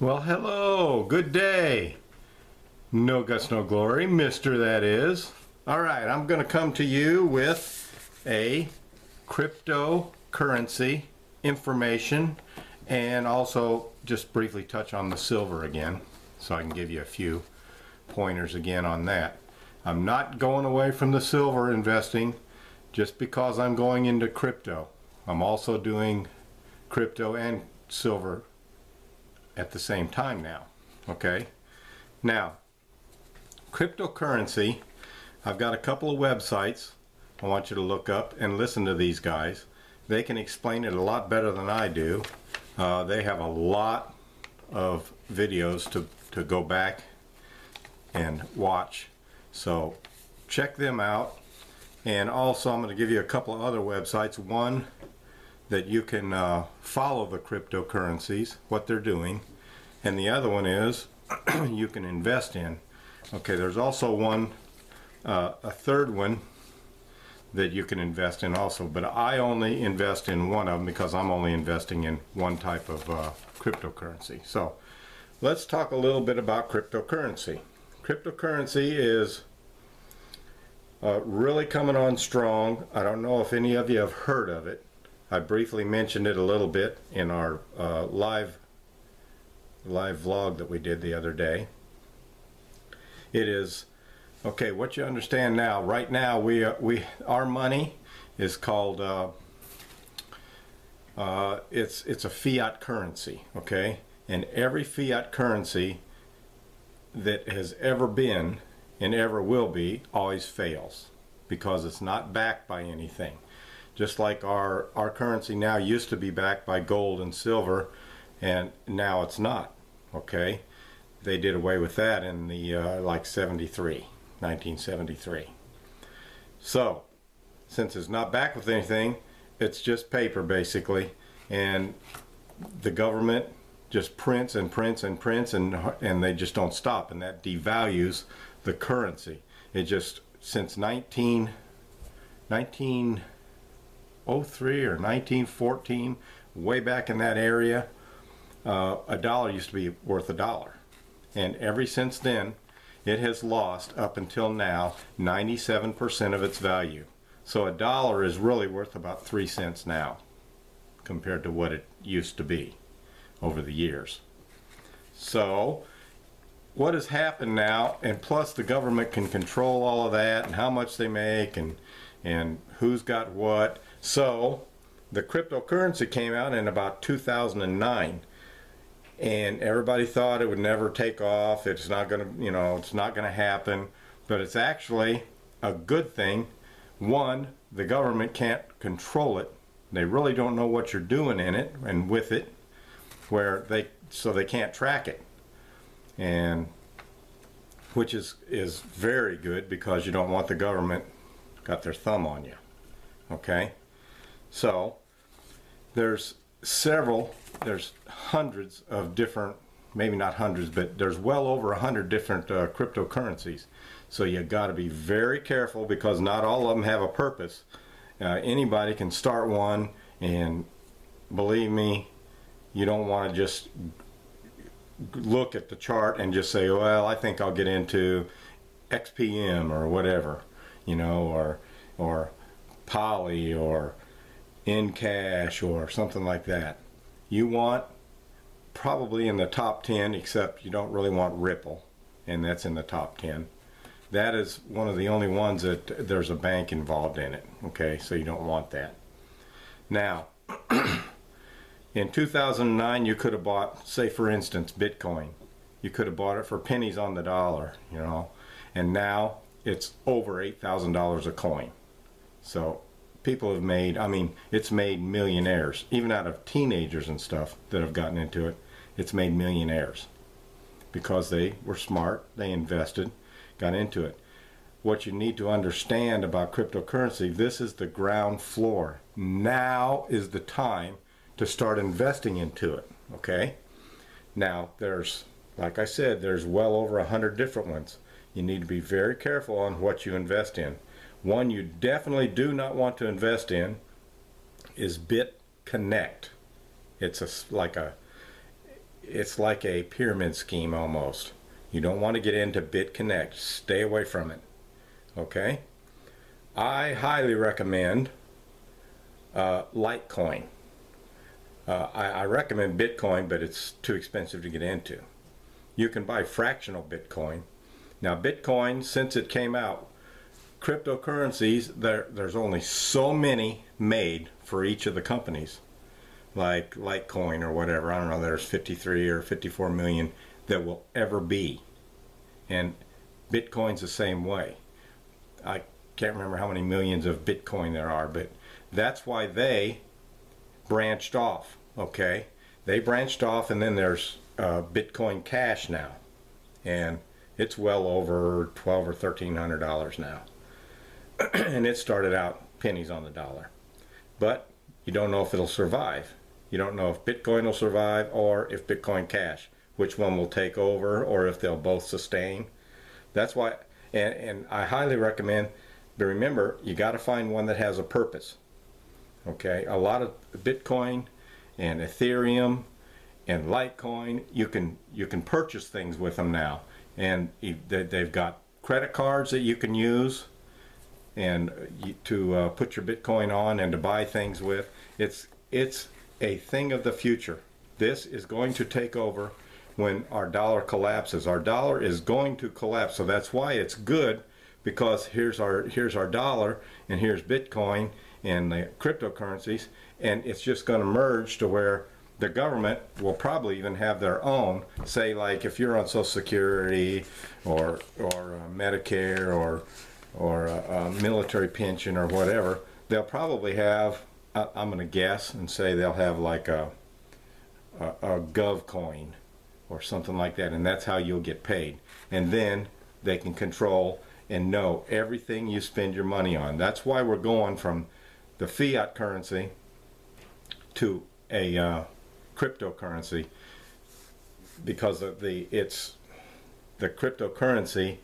Well, hello, good day. No guts, no glory, Mr. That is. All right, I'm going to come to you with a cryptocurrency information and also just briefly touch on the silver again so I can give you a few pointers again on that. I'm not going away from the silver investing just because I'm going into crypto. I'm also doing crypto and silver at the same time now. Okay, now cryptocurrency, I've got a couple of websites I want you to look up and listen to these guys. They can explain it a lot better than I do. They have a lot of videos to go back and watch, so check them out. And also I'm going to give you a couple of other websites. One that you can follow the cryptocurrencies, what they're doing, and the other one is you can invest in. Okay, there's also one, a third one that you can invest in also, but I only invest in one of them because I'm only investing in one type of cryptocurrency. So let's talk a little bit about cryptocurrency. Cryptocurrency is really coming on strong. I don't know if any of you have heard of it. I briefly mentioned it a little bit in our live vlog that we did the other day. It is okay. What you understand now, right now, our money is called it's a fiat currency. Okay, and every fiat currency that has ever been and ever will be always fails because it's not backed by anything. Just like our currency now used to be backed by gold and silver, and now it's not. Okay, they did away with that in the like 1973. So since it's not backed with anything, it's just paper basically, and the government just prints and prints and prints, and they just don't stop, and that devalues the currency. It just, since 1903 or 1914, way back in that area, a dollar used to be worth a dollar, and ever since then it has lost, up until now, 97% of its value. So a dollar is really worth about 3 cents now compared to what it used to be over the years. So what has happened now, and plus the government can control all of that and how much they make and who's got what. So the cryptocurrency came out in about 2009, and everybody thought it would never take off. It's not going to, it's not going to happen. But it's actually a good thing. One, the government can't control it. They really don't know what you're doing in it and with it, so they can't track it. And which is very good, because you don't want the government got their thumb on you. Okay, so there's hundreds of different, maybe not hundreds, but there's well over 100 different cryptocurrencies. So you got to be very careful, because not all of them have a purpose. Anybody can start one, and believe me, you don't want to just look at the chart and just say, well, I think I'll get into XPM or whatever, or Poly or Encash or something like that. You want probably in the top 10, except you don't really want Ripple, and that's in the top 10. That is one of the only ones that there's a bank involved in it. Okay, so you don't want that. Now in 2009, you could have bought, say for instance, Bitcoin. You could have bought it for pennies on the dollar, and now it's over $8,000 a coin. So people have made, it's made millionaires, even out of teenagers and stuff that have gotten into it. It's made millionaires because they were smart, they invested, got into it. What you need to understand about cryptocurrency, this is the ground floor. Now is the time to start investing into it. Okay, now there's, like I said, there's well over 100 different ones. You need to be very careful on what you invest in. One you definitely do not want to invest in is BitConnect. It's it's like a pyramid scheme almost. You don't want to get into BitConnect. Stay away from it. Okay? I highly recommend Litecoin. I recommend Bitcoin, but it's too expensive to get into. You can buy fractional Bitcoin. Now Bitcoin, since it came out, cryptocurrencies, there's only so many made for each of the companies. Like Litecoin or whatever, I don't know, there's 53 or 54 million that will ever be. And Bitcoin's the same way. I can't remember how many millions of Bitcoin there are, but that's why they branched off, okay? They branched off, and then there's Bitcoin Cash now. And it's well over $1,200 or $1,300 now. And it started out pennies on the dollar. But you don't know if it'll survive. You don't know if Bitcoin will survive or if Bitcoin Cash, which one will take over, or if they'll both sustain. That's why, and I highly recommend, but remember, you got to find one that has a purpose. Okay, a lot of Bitcoin and Ethereum and Litecoin, you can purchase things with them now, and they've got credit cards that you can use and to put your Bitcoin on and to buy things with. It's a thing of the future. This is going to take over when our dollar collapses. Our dollar is going to collapse, so that's why it's good, because here's our dollar and here's Bitcoin and the cryptocurrencies, and it's just going to merge to where the government will probably even have their own. Say, like if you're on Social Security or Medicare or a military pension or whatever, they'll probably have, I'm going to guess and say they'll have like a GovCoin or something like that, and that's how you'll get paid. And then they can control and know everything you spend your money on. That's why we're going from the fiat currency to a cryptocurrency, because the cryptocurrency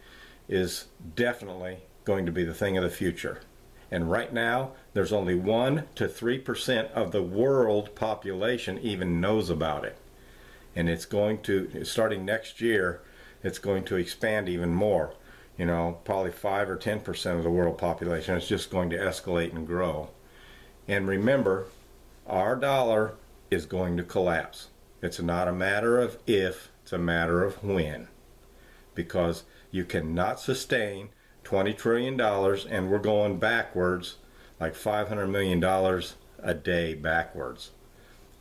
is definitely going to be the thing of the future. And right now, there's only 1 to 3% of the world population even knows about it. And it's going to, starting next year, it's going to expand even more. You know, probably 5 or 10% of the world population. It's just going to escalate and grow. And remember, our dollar is going to collapse. It's not a matter of if, it's a matter of when. Because you cannot sustain $20 trillion, and we're going backwards like $500 million a day backwards.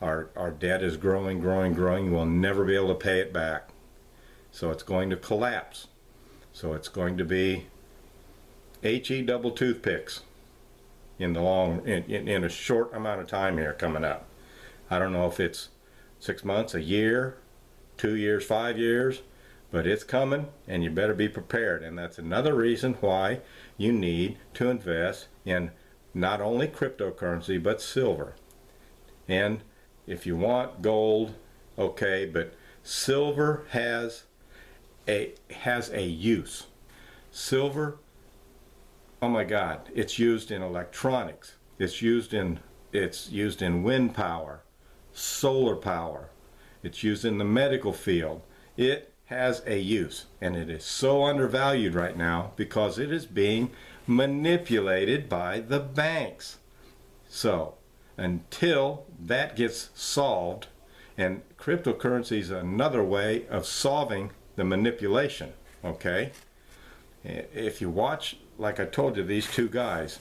Our debt is growing, growing, growing. We'll never be able to pay it back. So it's going to collapse. So it's going to be HE double toothpicks in the in a short amount of time here coming up. I don't know if it's 6 months, a year, 2 years, 5 years, but it's coming, and you better be prepared. And that's another reason why you need to invest in not only cryptocurrency but silver. And if you want gold, okay, but silver has a use. Silver, oh my God, it's used in electronics. It's used in wind power, solar power. It's used in the medical field. It has a use, and it is so undervalued right now because it is being manipulated by the banks. So until that gets solved, and cryptocurrency is another way of solving the manipulation, okay? If you watch, like I told you, these two guys,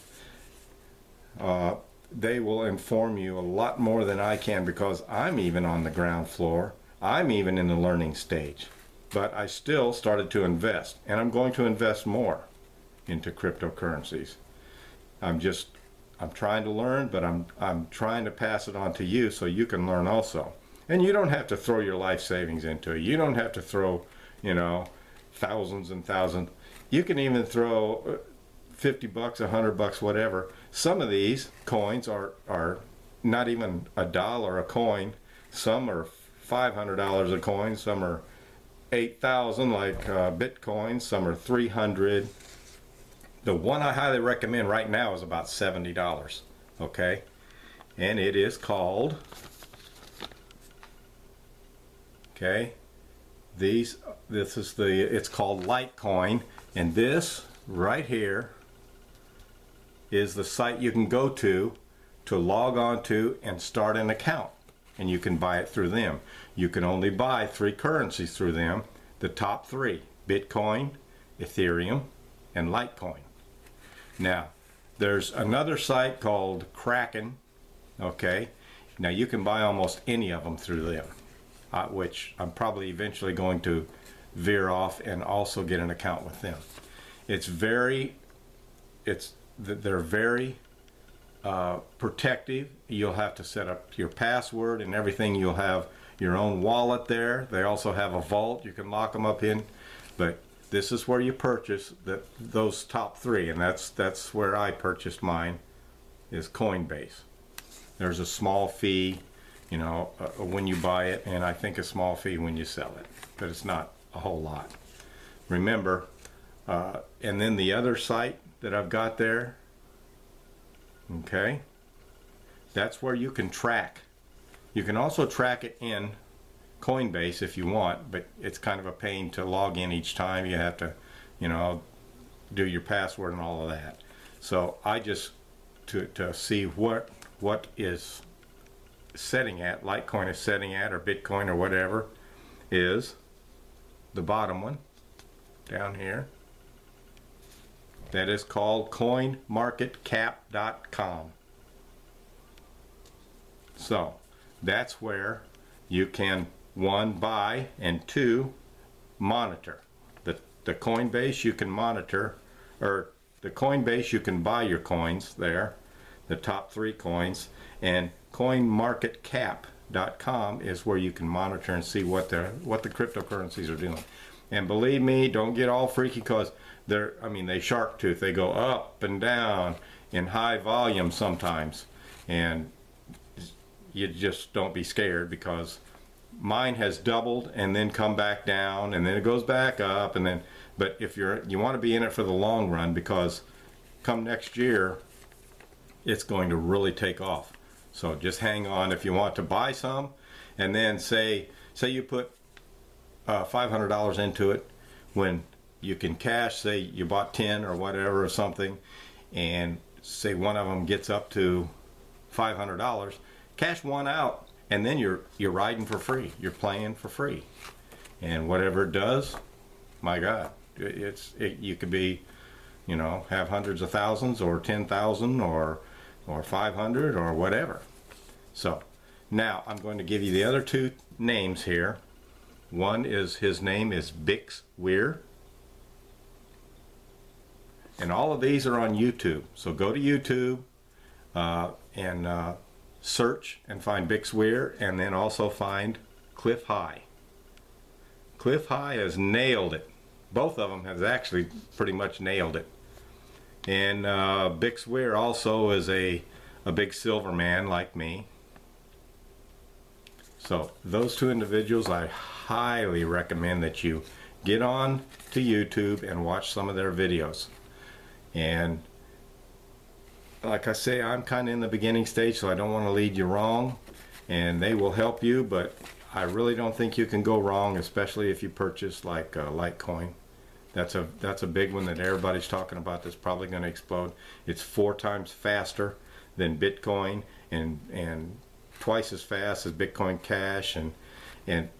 they will inform you a lot more than I can, because I'm even on the ground floor. I'm even in the learning stage. But I still started to invest, and I'm going to invest more into cryptocurrencies. I'm trying to learn, but I'm trying to pass it on to you so you can learn also. And you don't have to throw your life savings into it. You don't have to throw, you know, thousands and thousands. You can even throw $50, $100, whatever. Some of these coins are not even $1 a coin. Some are $500 a coin. Some are 8,000 like Bitcoin. Some are 300. The one I highly recommend right now is about $70. Okay, and it is called Okay, this is it's called Litecoin, and this right here is the site you can go to log on to and start an account, and you can buy it through them. You can only buy 3 currencies through them, the top 3: Bitcoin, Ethereum, and Litecoin. Now there's another site called Kraken. Okay, now you can buy almost any of them through them, which I'm probably eventually going to veer off and also get an account with them. They're very protective. You'll have to set up your password and everything. You'll have your own wallet there. They also have a vault you can lock them up in, but this is where you purchase those top 3, and that's where I purchased mine, is Coinbase. There's a small fee, you know, when you buy it, and I think a small fee when you sell it, but it's not a whole lot. Remember, and then the other site that I've got there, okay, that's where you can track. You can also track it in Coinbase if you want, but it's kind of a pain to log in each time. You have to, you know, do your password and all of that. So I just, to see what is setting at, Litecoin is setting at, or Bitcoin or whatever, is the bottom one down here. That is called coinmarketcap.com. So that's where you can, 1, buy, and 2, monitor. The Coinbase you can monitor, or the Coinbase you can buy your coins there, the top 3 coins, and coinmarketcap.com is where you can monitor and see what the cryptocurrencies are doing. And believe me, don't get all freaky, because they shark tooth. They go up and down in high volume sometimes, and you just don't be scared, because mine has doubled and then come back down, and then it goes back up, and then, but if you want to be in it for the long run, because come next year it's going to really take off. So just hang on if you want to buy some, and then say you put $500 into it, when you can cash, say you bought 10 or whatever or something, and say one of them gets up to $500, cash one out, and then you're riding for free. You're playing for free, and whatever it does, my God, you could be, you know, have hundreds of thousands, or 10,000, or 500, or whatever. So now I'm going to give you the other 2 names here. One is, his name is Bix Weir, and all of these are on YouTube. So go to YouTube and search and find Bix Weir, and then also find Cliff High. Cliff High has nailed it. Both of them has actually pretty much nailed it. And Bix Weir also is a big silver man like me. So those 2 individuals, I highly recommend that you get on to YouTube and watch some of their videos. And like I say, I'm kind of in the beginning stage, so I don't want to lead you wrong, and they will help you, but I really don't think you can go wrong, especially if you purchase like Litecoin. That's a big one that everybody's talking about, that's probably going to explode. It's 4 times faster than Bitcoin, and twice as fast as Bitcoin Cash, and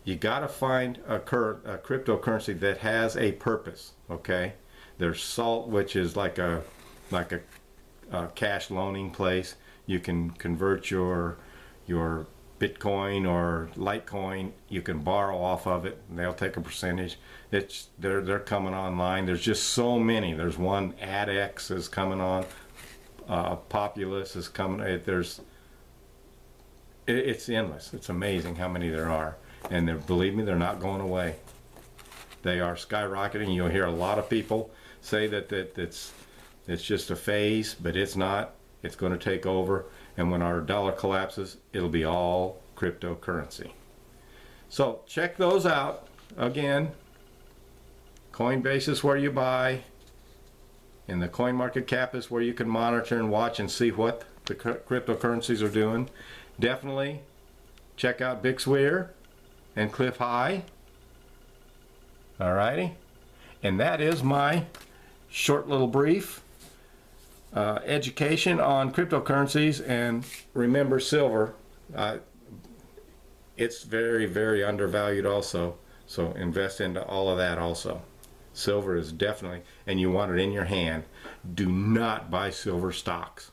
you got to find a cryptocurrency that has a purpose. Okay, there's Salt, which is like a cash loaning place. You can convert your Bitcoin or Litecoin. You can borrow off of it, and they'll take a percentage. They're coming online. There's just so many. There's one, AdX is coming on. Populous is coming. It's endless. It's amazing how many there are, and believe me, they're not going away. They are skyrocketing. You'll hear a lot of people say that it's just a phase, but it's not. It's going to take over, and when our dollar collapses, it'll be all cryptocurrency. So check those out. Again, Coinbase is where you buy, and the CoinMarketCap is where you can monitor and watch and see what the cryptocurrencies are doing. Definitely check out Bix Weir and cliff high. Alrighty, and that is my short little brief education on cryptocurrencies. And remember, silver, it's very, very undervalued also, so invest into all of that also. Silver is definitely, and you want it in your hand. Do not buy silver stocks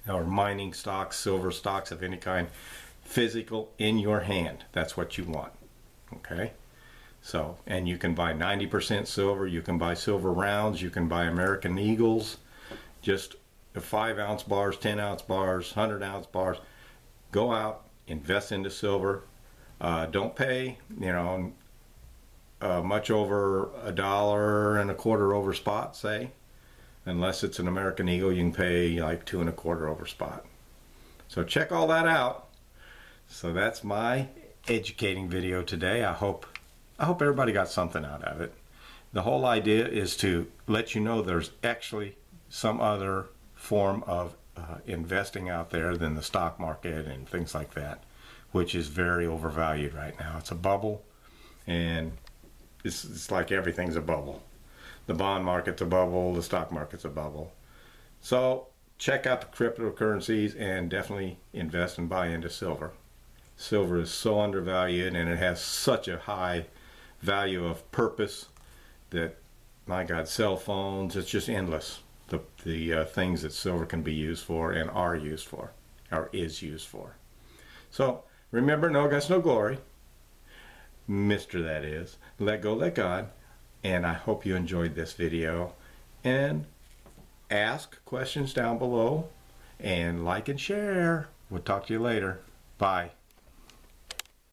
or mining stocks, silver stocks of any kind, physical in your hand. That's what you want. Okay, so, and you can buy 90% silver, you can buy silver rounds, you can buy American Eagles, just the 5-ounce bars, 10-ounce bars, 100-ounce bars. Go out, invest into silver. Don't pay, much over $1.25 over spot, say. Unless it's an American Eagle, you can pay like $2.25 over spot. So check all that out. So that's my educating video today. I hope everybody got something out of it. The whole idea is to let you know there's actually some other form of investing out there than the stock market and things like that, which is very overvalued right now. It's a bubble, and it's like everything's a bubble. The bond market's a bubble, the stock market's a bubble. So check out the cryptocurrencies and definitely invest and buy into silver. Silver is so undervalued, and it has such a high value of purpose that, my God, cell phones, it's just endless. The things that silver can be used for and are used for, or is used for. So remember, no guts, no glory. Mr. That is, let go, let God. And I hope you enjoyed this video, and ask questions down below, and like and share. We'll talk to you later. Bye.